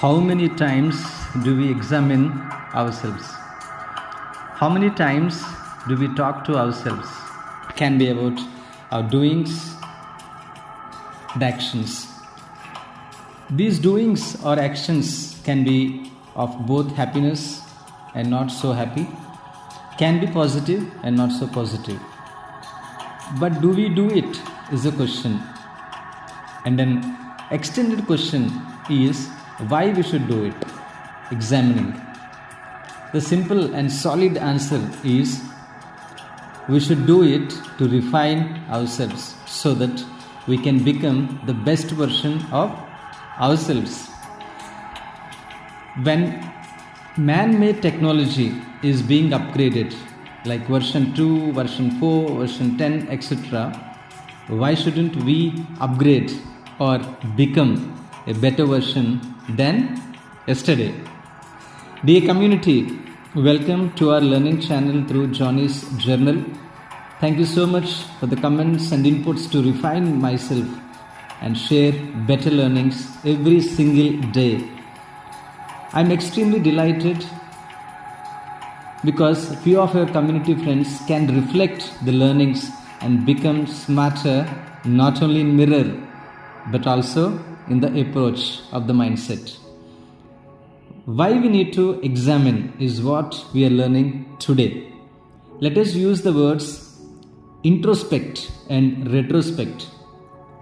How many times do we examine ourselves? How many times do we talk to ourselves? It can be about our doings, the actions. These doings or actions can be of both happiness and not so happy, can be positive and not so positive. But do we do it is a question. And an extended question is why we should do it, examining. The simple and solid answer is we should do it to refine ourselves so that we can become the best version of ourselves. When man-made technology is being upgraded, like version 2, version 4, version 10, etc., why shouldn't we upgrade or become a better version than yesterday? Dear community, welcome to our learning channel through Johnny's Journal. Thank you so much for the comments and inputs to refine myself and share better learnings every single day. I'm extremely delighted because few of our community friends can reflect the learnings and become smarter not only in mirror but also in the approach of the mindset. Why we need to examine is what we are learning today. Let us use the words introspect and retrospect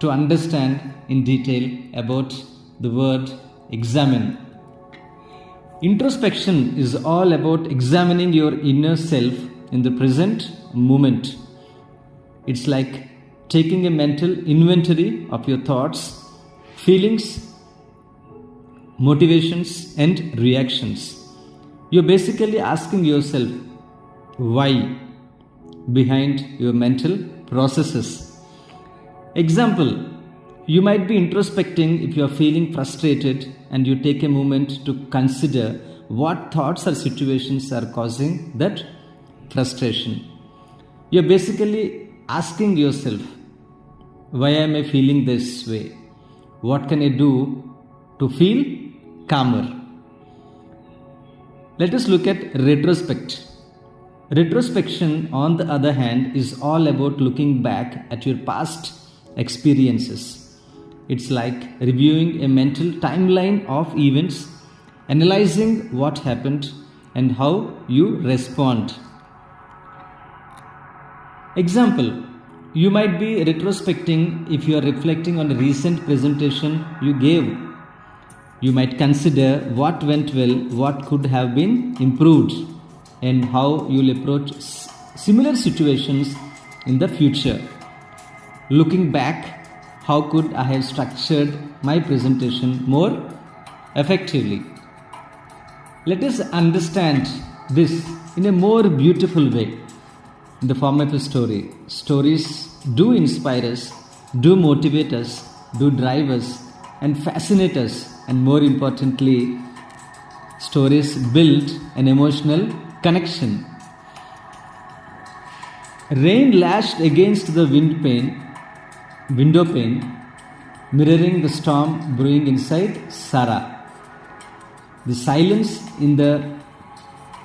to understand in detail about the word examine. Introspection is all about examining your inner self in the present moment. It's like taking a mental inventory of your thoughts, feelings, motivations, and reactions. You're basically asking yourself why behind your mental processes. Example, you might be introspecting if you are feeling frustrated and you take a moment to consider what thoughts or situations are causing that frustration. You're basically asking yourself, why am I feeling this way? What can I do to feel calmer? Let us look at retrospect. Retrospection, on the other hand, is all about looking back at your past experiences. It's like reviewing a mental timeline of events, analyzing what happened and how you respond. Example, you might be retrospecting if you are reflecting on a recent presentation you gave. You might consider what went well, what could have been improved, and how you'll approach similar situations in the future. Looking back, how could I have structured my presentation more effectively? Let us understand this in a more beautiful way in the form of a story. Stories do inspire us, do motivate us, do drive us, and fascinate us, and more importantly, stories build an emotional connection. Rain lashed against the window pane, mirroring the storm brewing inside Sarah. The silence in the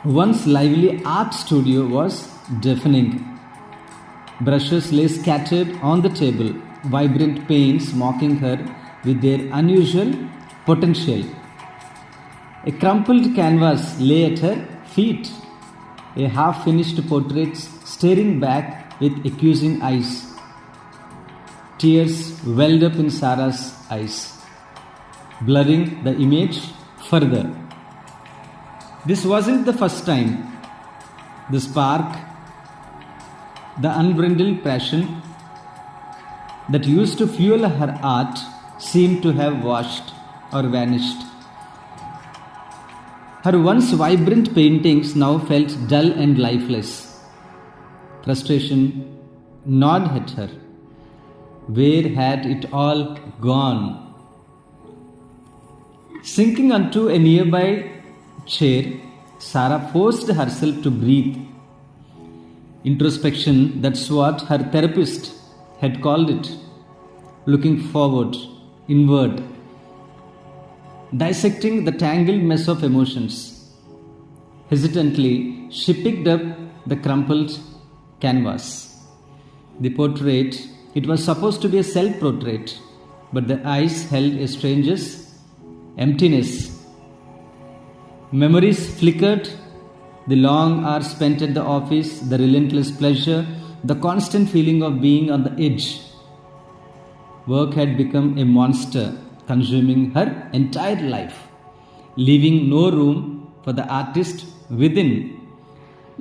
once lively art studio was deafening. Brushes lay scattered on the table, vibrant paints mocking her with their unusual potential. A crumpled canvas lay at her feet, a half-finished portrait staring back with accusing eyes. Tears welled up in Sarah's eyes, blurring the image further. This wasn't the first time. The spark, the unbridled passion that used to fuel her art seemed to have washed or vanished. Her once vibrant paintings now felt dull and lifeless. Frustration gnawed at her. Where had it all gone? Sinking onto a nearby chair, Sarah forced herself to breathe. Introspection, that's what her therapist had called it. Looking forward, inward. dissecting the tangled mess of emotions. Hesitantly, she picked up the crumpled canvas. The portrait, it was supposed to be a self-portrait, but the eyes held a stranger's emptiness. Memories flickered, the long hours spent at the office, the relentless pleasure, the constant feeling of being on the edge. Work had become a monster, consuming her entire life, leaving no room for the artist within.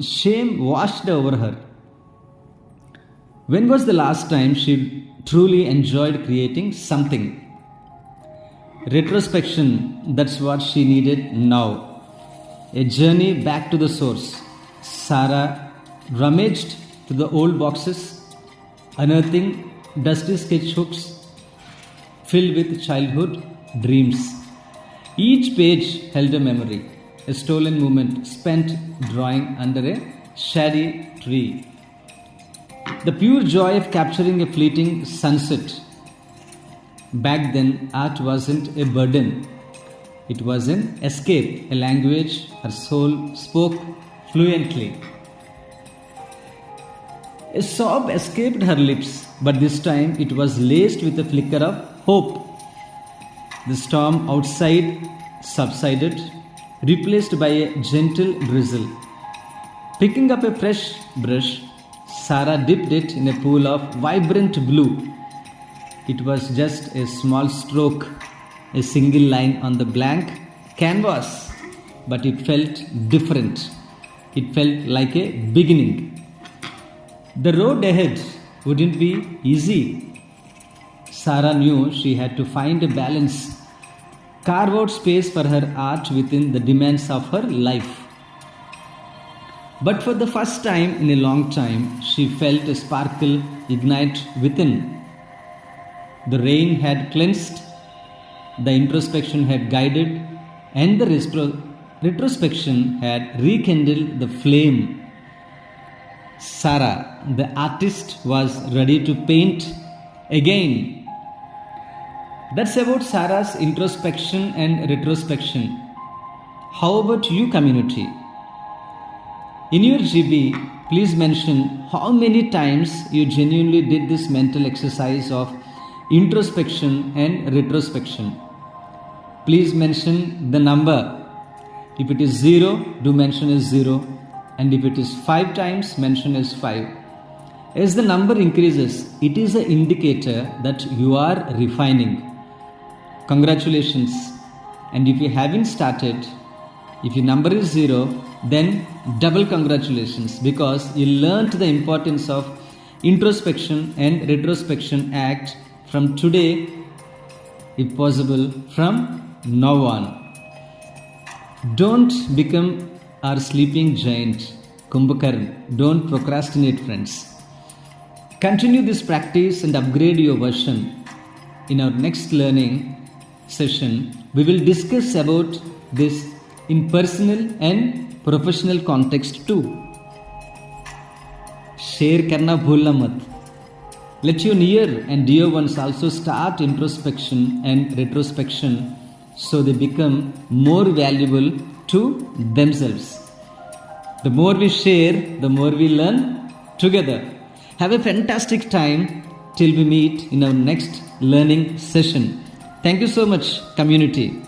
Shame washed over her. When was the last time she truly enjoyed creating something? Retrospection, that's what she needed now. A journey back to the source. Sarah rummaged through the old boxes, unearthing dusty sketchbooks filled with childhood dreams. Each page held a memory, a stolen moment spent drawing under a shady tree. The pure joy of capturing a fleeting sunset. Back then, art wasn't a burden. It was an escape, a language her soul spoke fluently. A sob escaped her lips, but this time it was laced with a flicker of hope. The storm outside subsided, replaced by a gentle drizzle. Picking up a fresh brush, Sarah dipped it in a pool of vibrant blue. It was just a small stroke, a single line on the blank canvas, but it felt different. It felt like a beginning. The road ahead wouldn't be easy. Sarah knew she had to find a balance, carve out space for her art within the demands of her life. But for the first time in a long time, she felt a sparkle ignite within. The rain had cleansed, the introspection had guided, and the retrospection had rekindled the flame. Sarah, the artist, was ready to paint again. That's about Sarah's introspection and retrospection. How about you, community? In your GB, please mention how many times you genuinely did this mental exercise of introspection and retrospection. Please mention the number. If it is 0, do mention as 0, and if it is 5 times, mention as 5. As the number increases, it is an indicator that you are refining. Congratulations. And if you haven't started, if your number is 0, then double congratulations, because you learnt the importance of introspection and retrospection act from today, if possible from now on. Don't become our sleeping giant, Kumbhakaran. Don't procrastinate, friends. Continue this practice and upgrade your version. In our next learning session, we will discuss about this in personal and professional context too. Share karna bhulna mat. Let your near and dear ones also start introspection and retrospection, so they become more valuable to themselves. The more we share, the more we learn together. Have a fantastic time till we meet in our next learning session. Thank you so much, community.